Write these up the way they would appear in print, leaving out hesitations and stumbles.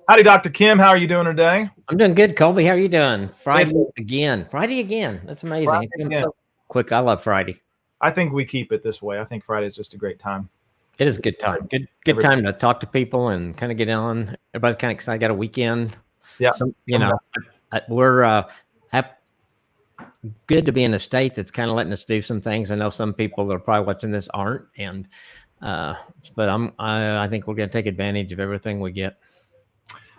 Howdy, Dr. Kim. How are you doing today? I'm doing good, Colby. How are you doing? Friday Good. again. Friday again. That's amazing. Friday It comes again. so quick. I love Friday. I think we keep it this way. I think Friday is just a great time. It is a good time. Good time to talk to people and kind of get on. Everybody's kind of excited. Got a weekend. Yeah. We're good to be in a state that's kind of letting us do some things. I know some people that are probably watching this aren't, but I think we're going to take advantage of everything we get.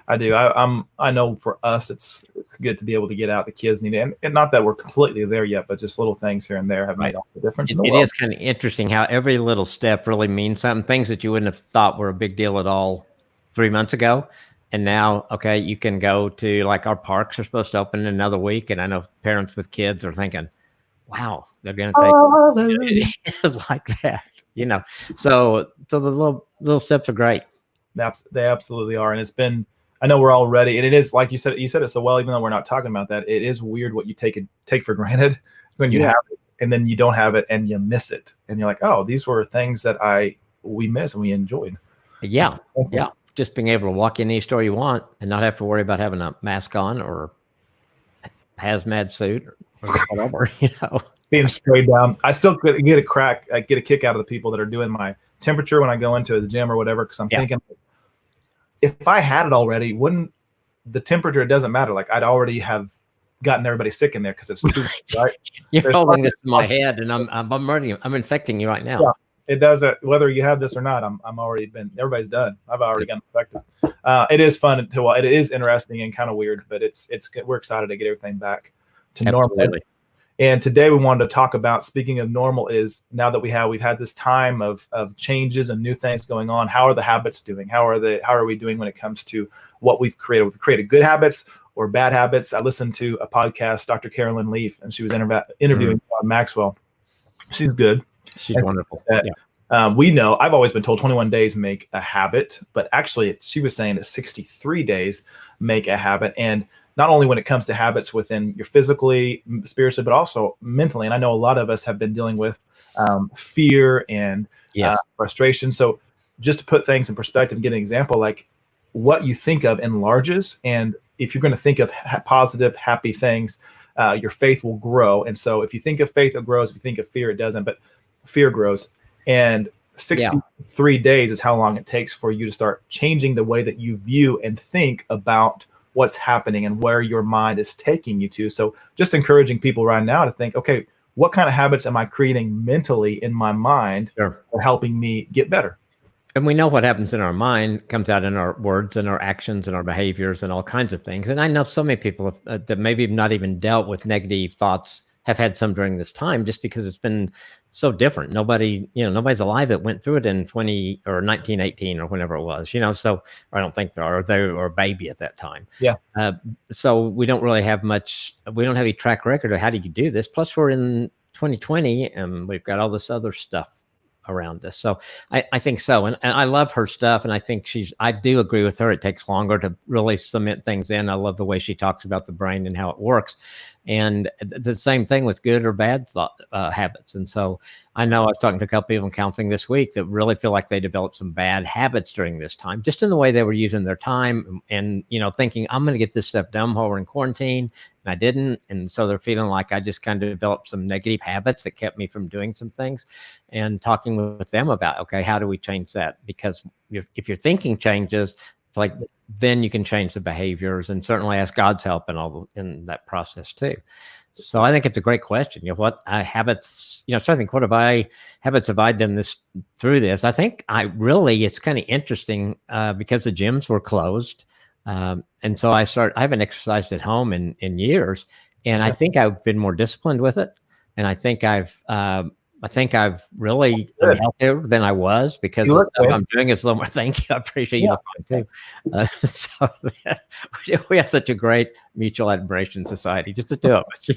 I do. I know for us, it's good to be able to get out. The kids need it, and not that we're completely there yet, but just little things here and there have made all the difference. It is kind of interesting how every little step really means something. Things that you wouldn't have thought were a big deal at all 3 months ago. And now, okay, you can go to, like, our parks are supposed to open in another week. And I know parents with kids are thinking, wow, they're going to take it's like that, So the little steps are great. They absolutely are. And it's been, I know we're all ready. And it is, like you said it so well, even though we're not talking about that, it is weird what you take for granted when you have it, and then you don't have it and you miss it. And you're like, oh, these were things that we miss and we enjoyed. Yeah. Yeah. Just being able to walk in any store you want and not have to worry about having a mask on or hazmat suit or whatever, Being sprayed down. I still get a kick out of the people that are doing my temperature when I go into the gym or whatever, because I'm thinking, if I had it already, wouldn't the temperature, it doesn't matter. Like, I'd already have gotten everybody sick in there because it's too right. You're holding this in my head, and I'm infecting you right now. Yeah, it does. Whether you have this or not, I'm already everybody's done. I've already gotten infected. It is fun it is interesting and kind of weird, but we're excited to get everything back to normal. And today we wanted to talk about, speaking of normal, is now that we've had this time of changes and new things going on, how are the habits doing? How are we doing when it comes to what we've created? We've created good habits or bad habits. I listened to a podcast, Dr. Carolyn Leaf, and she was interviewing John Maxwell. She's good. She's wonderful. We know, I've always been told 21 days make a habit, but actually she was saying that 63 days make a habit. And not only when it comes to habits within your physically, spiritually, but also mentally. And I know a lot of us have been dealing with fear and frustration. So just to put things in perspective and get an example, like, what you think of enlarges. And if you're going to think of positive, happy things, your faith will grow. And so if you think of faith, it grows. If you think of fear, it doesn't, but fear grows. And 63 days is how long it takes for you to start changing the way that you view and think about what's happening and where your mind is taking you to. So just encouraging people right now to think, okay, what kind of habits am I creating mentally in my mind that are helping me get better? And we know what happens in our mind comes out in our words and our actions and our behaviors and all kinds of things. And I know so many people that maybe have not even dealt with negative thoughts have had some during this time, just because it's been so different. Nobody's alive that went through it in 1918 or whenever it was, so I don't think they were a baby at that time. Yeah. So we don't really have much, we don't have any track record of how do you do this. Plus we're in 2020 and we've got all this other stuff around us. So I think so. And I love her stuff. And I think I do agree with her. It takes longer to really cement things in. I love the way she talks about the brain and how it works. And the same thing with good or bad habits. And so I know I was talking to a couple people in counseling this week that really feel like they developed some bad habits during this time, just in the way they were using their time and, thinking, I'm going to get this stuff done while we're in quarantine. And I didn't. And so they're feeling like I just kind of developed some negative habits that kept me from doing some things, and talking with them about, okay, how do we change that? Because if your thinking changes, like, then you can change the behaviors, and certainly ask God's help in that process too. So I think it's a great question. What habits, so I think, what habits have I done through this? I think it's kind of interesting because the gyms were closed. And so I haven't exercised at home in years, and I think I've been more disciplined with it. And I think I've really been healthier than I was, because the stuff I'm doing is a little more. Thank you. I appreciate you too. So we have such a great mutual admiration society, just the two of us,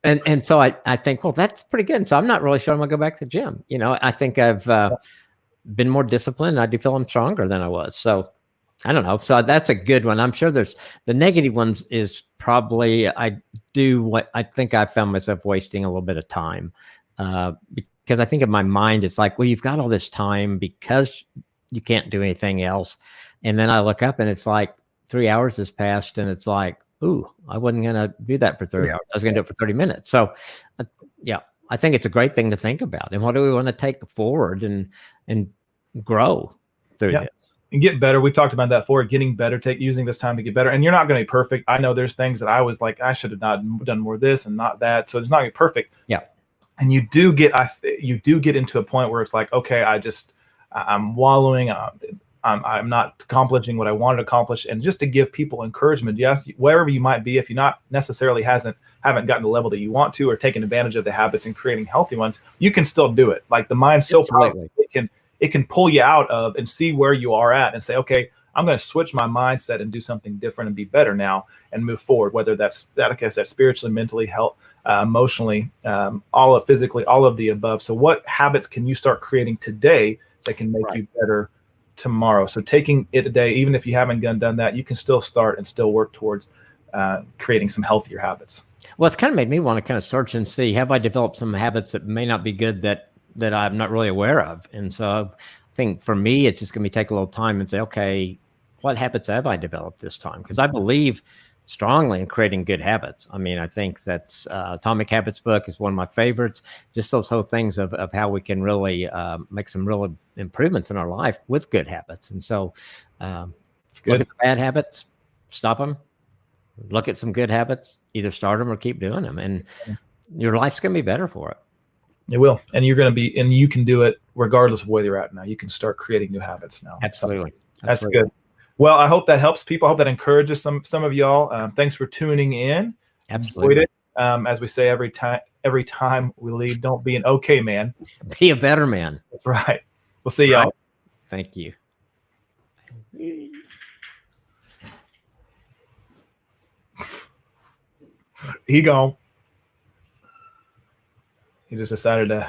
and so I think, well, that's pretty good. And so I'm not really sure I'm gonna go back to the gym. I think I've been more disciplined. I do feel I'm stronger than I was. So I don't know. So that's a good one. I'm sure there's the negative ones is probably I think I found myself wasting a little bit of time because I think in my mind, it's like, well, you've got all this time because you can't do anything else. And then I look up and it's like 3 hours has passed, and it's like, ooh, I wasn't going to do that for 3 hours. I was going to do it for 30 minutes. So, yeah, I think it's a great thing to think about. And what do we want to take forward and grow through this? And get better. We talked about that before, getting better, using this time to get better. And you're not going to be perfect. I know there's things that I was like, I should have not done more of this and not that. So it's not going to be perfect. Yeah. And you do get into a point where it's like, okay, I'm wallowing. I'm not accomplishing what I wanted to accomplish. And just to give people encouragement, yes, wherever you might be, if you're not necessarily haven't gotten the level that you want to, or taken advantage of the habits and creating healthy ones, you can still do it. Like the mind's so powerful, it can pull you out of and see where you are at and say, okay, I'm going to switch my mindset and do something different and be better now and move forward. Whether that's like I said, spiritually, mentally, health, emotionally, physically, all of the above. So what habits can you start creating today that can make you better tomorrow? So taking it a day, even if you haven't done that, you can still start and still work towards creating some healthier habits. Well, it's kind of made me want to kind of search and see, have I developed some habits that may not be good that I'm not really aware of? And so I think for me, it's just going to take a little time and say, okay, what habits have I developed this time? Because I believe strongly in creating good habits. I mean, I think that's Atomic Habits book is one of my favorites. Just those whole things of how we can really make some real improvements in our life with good habits. And so look at the bad habits, stop them. Look at some good habits, either start them or keep doing them. And your life's going to be better for it. It will. And and you can do it regardless of where you're at now. You can start creating new habits now. Absolutely. That's good. Well, I hope that helps people. I hope that encourages some of y'all. Thanks for tuning in. Absolutely. As we say every time we leave, don't be an okay man. Be a better man. That's right. We'll see y'all. Thank you. He gone. He just decided to